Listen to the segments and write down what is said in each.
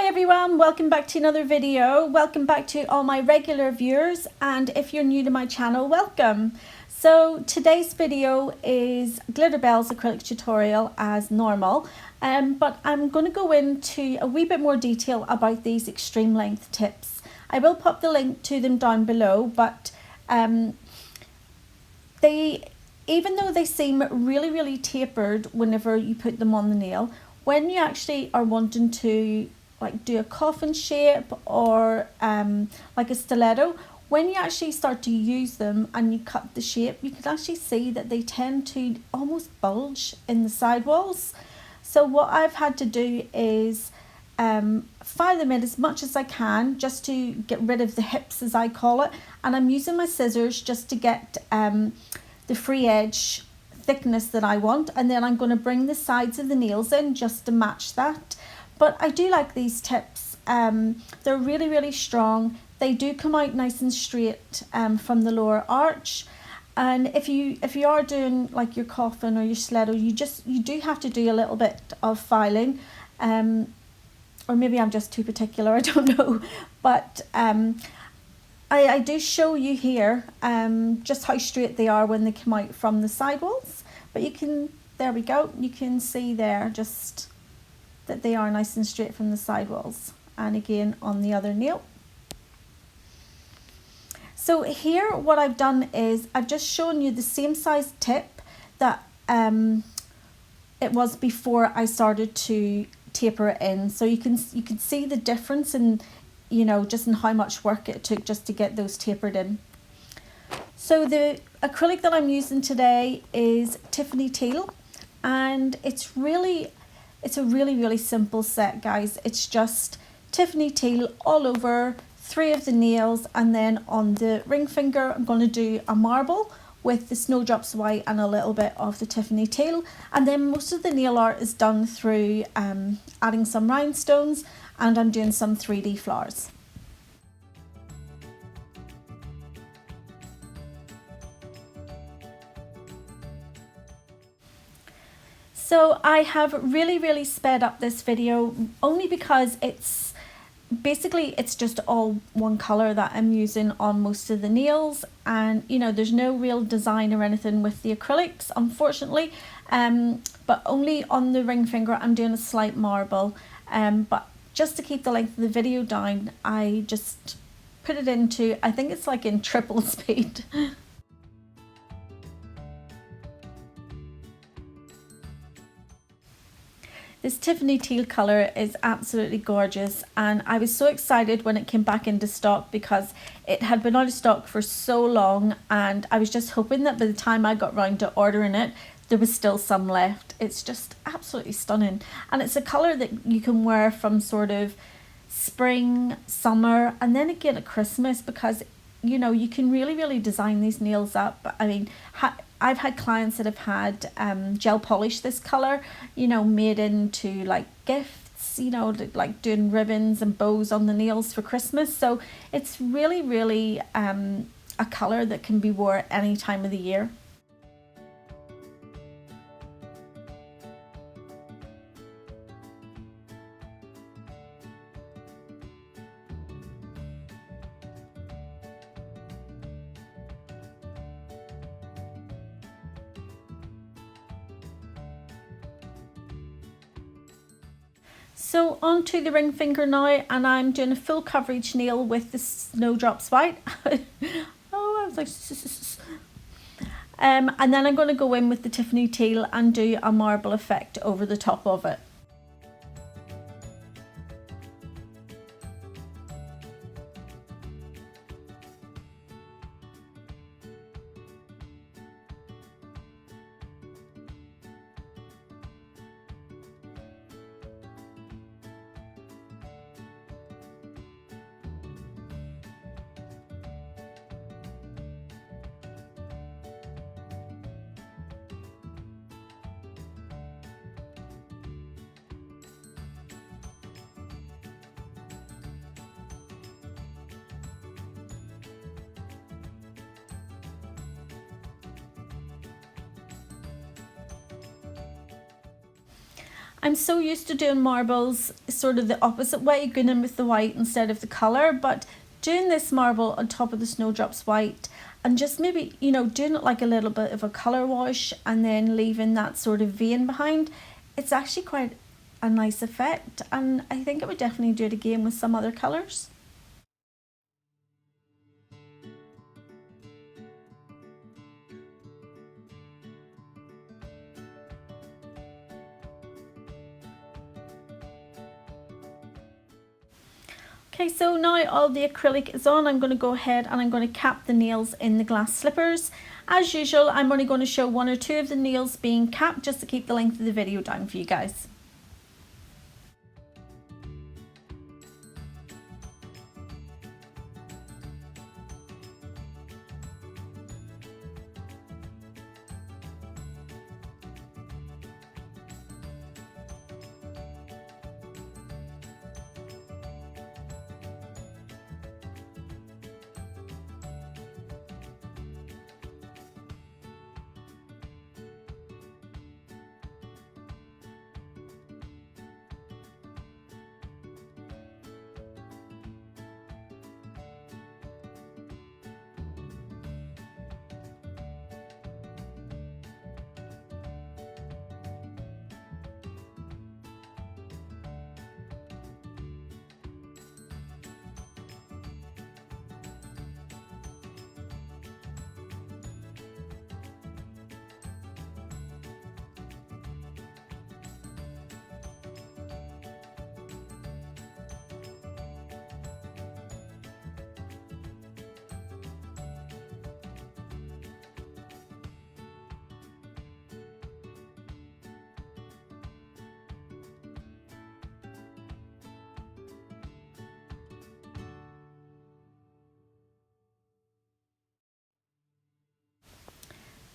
everyone, welcome back to another video. Welcome back to all my regular viewers, and if you're new to my channel, welcome. So today's video is Glitterbels acrylic tutorial as normal, but I'm going to go into a wee bit more detail about these extreme length tips. I will pop the link to them down below, but even though they seem really tapered whenever you put them on the nail, when you actually are wanting to like do a coffin shape or like a stiletto, when you actually start to use them and you cut the shape, you can actually see that they tend to almost bulge in the sidewalls. So what I've had to do is file them in as much as I can just to get rid of the hips, as I call it, and I'm using my scissors just to get the free edge thickness that I want, and then I'm going to bring the sides of the nails in just to match that. But I do like these tips. They're really strong. They do come out nice and straight from the lower arch. And if you are doing like your coffin or your stiletto, you do have to do a little bit of filing. Or maybe I'm just too particular, I don't know. But I do show you here just how straight they are when they come out from the sidewalls. But you can, there we go, you can see there just that they are nice and straight from the sidewalls. And again on the other nail. So here what I've done is I've just shown you the same size tip that it was before I started to taper it in. So you can see the difference in, you know, just in how much work it took just to get those tapered in. So the acrylic that I'm using today is Tiffany Teal, and it's a really simple set, guys. It's just Tiffany Teal all over 3 of the nails, and then on the ring finger I'm going to do a marble with the Snowdrops White and a little bit of the Tiffany Teal, and then most of the nail art is done through adding some rhinestones, and I'm doing some 3D flowers. So I have really sped up this video only because it's just all one color that I'm using on most of the nails, and you know, there's no real design or anything with the acrylics, unfortunately, but only on the ring finger I'm doing a slight marble, but just to keep the length of the video down, I just put it into, I think it's like in triple speed. This Tiffany Teal colour is absolutely gorgeous, and I was so excited when it came back into stock because it had been out of stock for so long, and I was just hoping that by the time I got round to ordering it, there was still some left. It's just absolutely stunning, and it's a colour that you can wear from sort of spring, summer, and then again at Christmas, because you know, you can really design these nails up. I mean, I've had clients that have had gel polish this colour, you know, made into like gifts, you know, like doing ribbons and bows on the nails for Christmas. So it's really a colour that can be worn any time of the year. So onto the ring finger now, and I'm doing a full coverage nail with the Snowdrops White. Oh, I was like, and then I'm going to go in with the Tiffany Teal and do a marble effect over the top of it. I'm so used to doing marbles sort of the opposite way, going in with the white instead of the colour, but doing this marble on top of the Snowdrops White and just maybe, you know, doing it like a little bit of a colour wash and then leaving that sort of vein behind, it's actually quite a nice effect, and I think I would definitely do it again with some other colours. Okay, so now all the acrylic is on, I'm going to go ahead and I'm going to cap the nails in the glass slippers. As usual, I'm only going to show one or two of the nails being capped just to keep the length of the video down for you guys.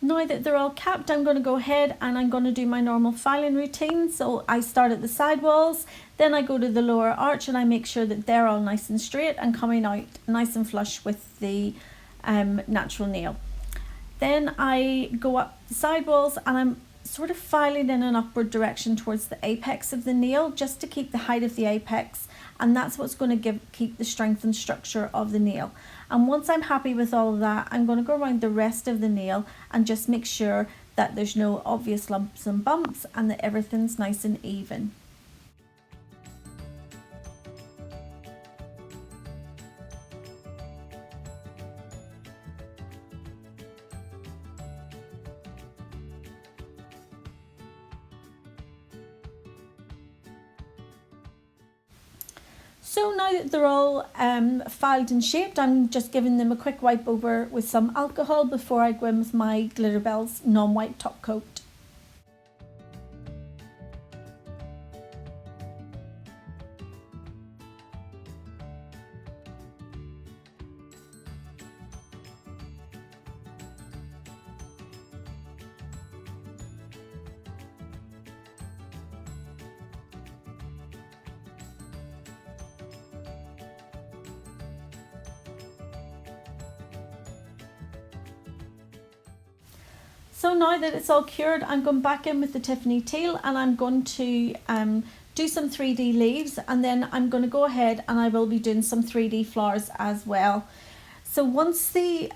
Now that they're all capped, I'm going to go ahead and I'm going to do my normal filing routine. So I start at the side walls, then I go to the lower arch and I make sure that they're all nice and straight and coming out nice and flush with the natural nail. Then I go up the side walls and I'm sort of filing in an upward direction towards the apex of the nail just to keep the height of the apex, and that's what's going to keep the strength and structure of the nail. And once I'm happy with all of that, I'm going to go around the rest of the nail and just make sure that there's no obvious lumps and bumps and that everything's nice and even. So now that they're all filed and shaped, I'm just giving them a quick wipe over with some alcohol before I go in with my Glitterbels non-white top coat. So now that it's all cured, I'm going back in with the Tiffany Teal and I'm going to do some 3D leaves, and then I'm going to go ahead and I will be doing some 3D flowers as well. So once the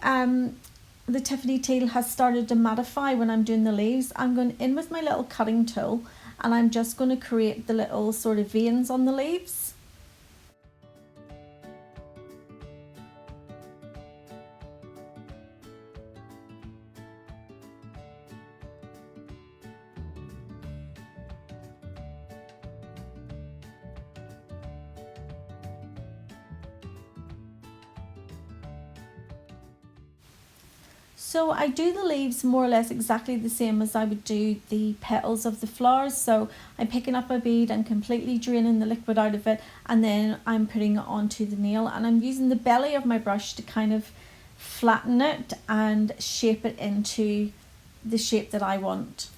Tiffany Teal has started to mattify when I'm doing the leaves, I'm going in with my little cutting tool and I'm just going to create the little sort of veins on the leaves. So I do the leaves more or less exactly the same as I would do the petals of the flowers. So I'm picking up a bead and completely draining the liquid out of it, and then I'm putting it onto the nail, and I'm using the belly of my brush to kind of flatten it and shape it into the shape that I want.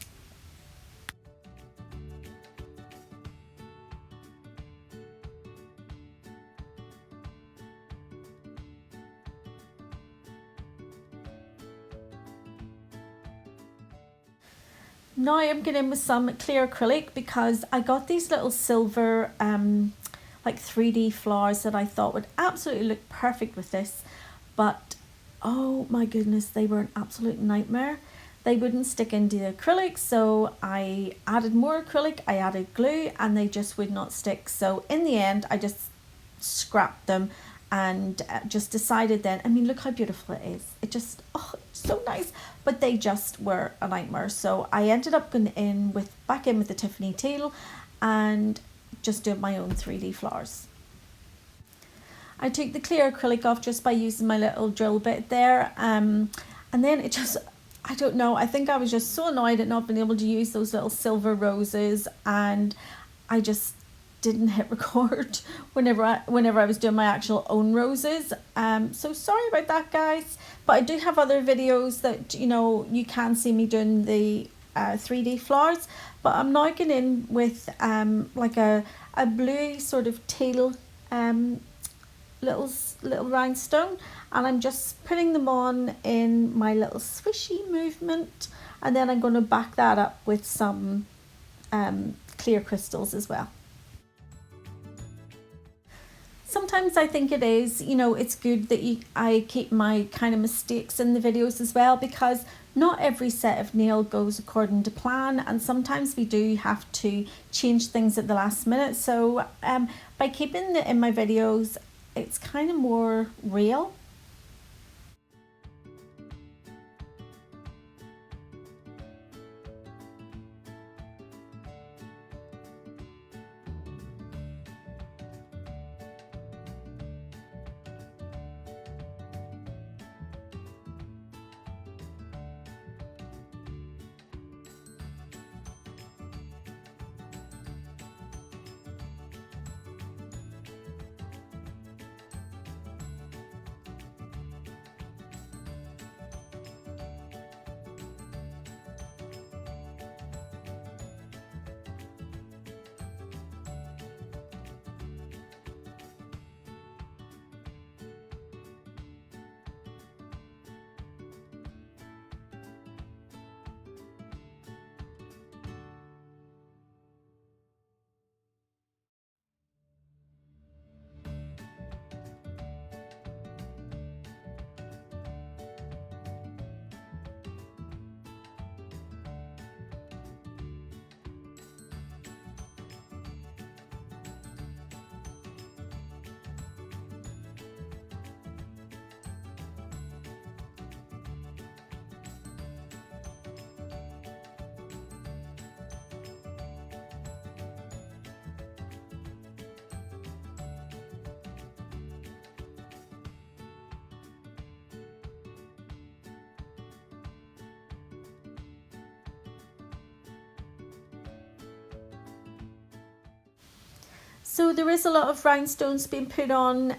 Now I'm going in with some clear acrylic because I got these little silver like 3D flowers that I thought would absolutely look perfect with this, but oh my goodness, they were an absolute nightmare. They wouldn't stick into the acrylic, so I added more acrylic, I added glue, and they just would not stick. So in the end, I just scrapped them and just decided then, I mean, look how beautiful it is. It just, oh, it's so nice. But they just were a nightmare. So I ended up going back in with the Tiffany Teal and just doing my own 3D flowers. I took the clear acrylic off just by using my little drill bit there. And then it just, I don't know, I think I was just so annoyed at not being able to use those little silver roses, and I just didn't hit record whenever I was doing my actual own roses. So sorry about that, guys, but I do have other videos that you can see me doing the 3D flowers, but I'm now going in with like a blue sort of teal little rhinestone, and I'm just putting them on in my little swishy movement, and then I'm going to back that up with some clear crystals as well. Sometimes I think it is, it's good that I keep my kind of mistakes in the videos as well, because not every set of nail goes according to plan, and sometimes we do have to change things at the last minute. So by keeping it in my videos, it's kind of more real. So there is a lot of rhinestones being put on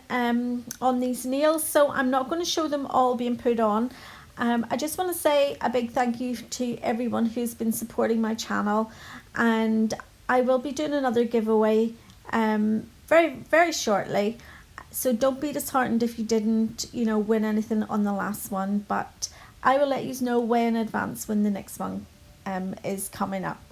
these nails, so I'm not going to show them all being put on. I just want to say a big thank you to everyone who's been supporting my channel, and I will be doing another giveaway very shortly. So don't be disheartened if you didn't win anything on the last one, but I will let you know way in advance when the next one is coming up.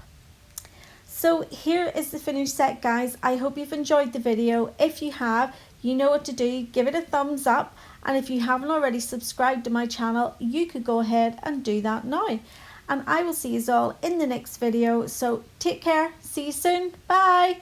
So here is the finished set, guys. I hope you've enjoyed the video. If you have, you know what to do. Give it a thumbs up, and if you haven't already subscribed to my channel, you could go ahead and do that now. And I will see you all in the next video. So take care. See you soon. Bye.